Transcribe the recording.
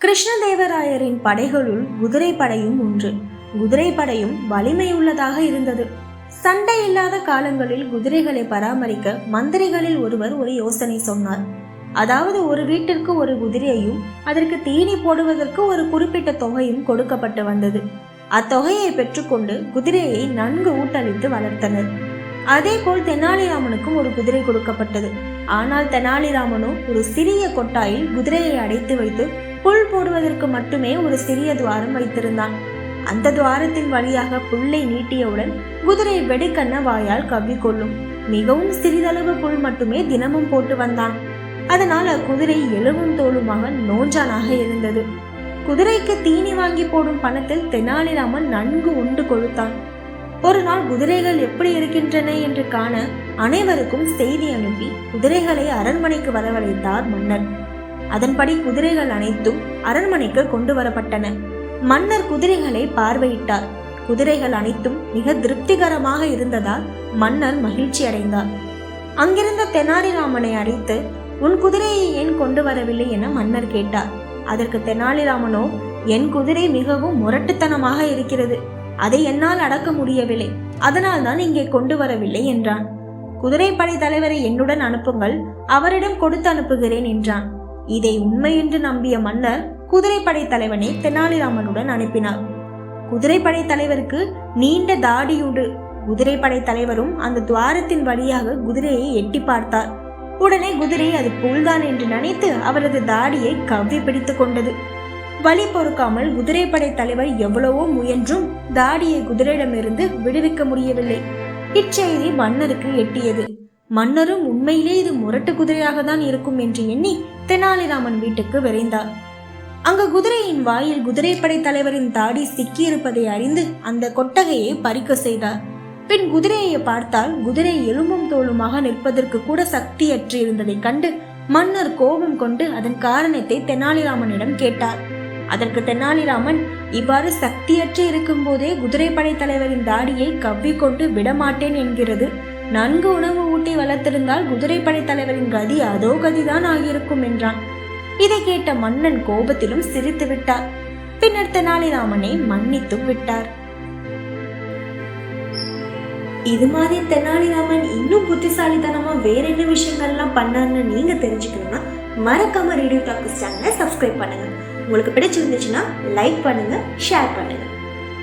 கிருஷ்ணதேவராயரின் படைகளுள் குதிரை படையும் ஒன்று. குதிரை படையும் வலிமை உள்ளதாக இருந்தது. சண்டை இல்லாத காலங்களில் குதிரைகளை பராமரிக்க மந்திரிகளில் ஒருவர் ஒரு யோசனை சொன்னார். அதாவது ஒரு வீட்டிற்கு ஒரு குதிரையையும் அதற்கு தீனி போடுவதற்கு ஒரு குறிப்பிட்ட தொகையும் கொடுக்கப்பட்டு வந்தது. அத்தொகையை பெற்றுக்கொண்டு குதிரையை நன்கு ஊட்டளித்து வளர்த்தனர். அதே போல் தெனாலிராமனுக்கும் ஒரு குதிரை கொடுக்கப்பட்டது. ஆனால் தெனாலிராமனோ ஒரு சிறிய கொட்டாயில் குதிரையை அடைத்து வைத்து புல் போடுவதற்கு மட்டுமே ஒரு சிறிய துவாரம் வைத்திருந்தான். அந்த துவாரத்தின் வழியாக புல்லை நீட்டியவுடன் குதிரை வெடுக்கண்ண வாயால் கவ்விக்கொள்ளும். மிகவும் சிறிதளவு புல் மட்டுமே தினமும் போட்டு வந்தான். அதனால் அக்குதிரை எலும்பும் தோலுமாக நோஞ்சானாக இருந்தது. குதிரைக்கு தீனி வாங்கி போடும் பணத்தில் தெனாலிராமன் நன்கு உண்டு கொழுத்தான். ஒரு நாள் குதிரைகள் எப்படி இருக்கின்றன என்று காண அனைவருக்கும் செய்தி அனுப்பி குதிரைகளை அரண்மனைக்கு வரவழைத்தார் மன்னர். அதன்படி குதிரைகள் அனைத்தும் அரண்மனைக்கு கொண்டு வரப்பட்டன. மன்னர் குதிரைகளை பார்வையிட்டார். குதிரைகள் அனைத்தும் மிக திருப்திகரமாக இருந்ததால் மன்னர் மகிழ்ச்சி அடைந்தார். அங்கிருந்த தெனாலிராமனை அழைத்து, உன் குதிரையை ஏன் கொண்டு வரவில்லை என மன்னர் கேட்டார். அதற்கு தெனாலிராமனோ, என் குதிரை மிகவும் முரட்டுத்தனமாக இருக்கிறது, அதை என்னால் அடக்க முடியவில்லை, அதனால் தான் இங்கே கொண்டு வரவில்லை என்றான். குதிரைப்படை தலைவரை என்னுடன் அனுப்புங்கள், அவரிடம் கொடுத்து அனுப்புகிறேன் என்றான். இதை உண்மை என்று நம்பிய மன்னர் குதிரைப்படை தலைவனை தெனாலிராமனுடன் அனுப்பினார். குதிரைப்படை தலைவருக்கு நீண்ட தாடியுண்டு. குதிரைப்படை தலைவரும் அந்த துவாரத்தின் வழியாக குதிரையை எட்டி பார்த்தார். உடனே குதிரை அது புல்தான் என்று நினைத்து அவரது தாடியை கவ்வி பிடித்து கொண்டது. வலி பொறுக்காமல் குதிரைப்படை தலைவர் எவ்வளவோ முயன்றும் தாடியை குதிரையிடமிருந்து விடுவிக்க முடியவில்லை. இச்செய்தி மன்னருக்கு எட்டியது. மன்னரும் உண்மையிலே இது முரட்டு குதிரையாக தான் இருக்கும் என்று எண்ணி தெனாலிராமன் வீட்டுக்கு விரைந்தார். அங்கு குதிரையின் வாயில் குதிரைப்படை தலைவரின் தாடி சிக்கியிருப்பதை அறிந்து அந்த கொட்டகையை பறிக்க செய்தார். பின் குதிரையை பார்த்தால் குதிரை எலும்பும் தோலுமாக நிற்பதற்கு கூட சக்தியற்று இருந்ததை கண்டு மன்னர் கோபம் கொண்டு அதன் காரணத்தை தெனாலிராமனிடம் கேட்டார். அதற்கு தெனாலிராமன், இவ்வாறு சக்தியற்று இருக்கும் போதே குதிரைப்படை தலைவரின் தாடியை கவ்விக்கொண்டு விடமாட்டேன் என்கிறது. நன்கு உணவு ஊட்டி வளர்த்திருந்தால் குதிரைப்படை தலைவரின் கதி அதோ கதிதான் ஆகியிருக்கும் என்றான். இதை கேட்ட மன்னன் கோபத்திலும் சிரித்து விட்டார். பின்னர் தெனாலிராமனை மன்னித்தும் விட்டார். இது மாதிரி தெனாலிராமன் இன்னும் புத்திசாலித்தனமா வேற என்ன விஷயங்கள்லாம் பண்ணாருன்னு நீங்க தெரிஞ்சுக்கணும்னா மறக்காம ரேடியோ டாக்கீஸ் சேனலை சப்ஸ்கிரைப் பண்ணுங்க. உங்களுக்கு பிடிச்சிருந்துச்சுன்னா லைக் பண்ணுங்க, ஷேர் பண்ணுங்க.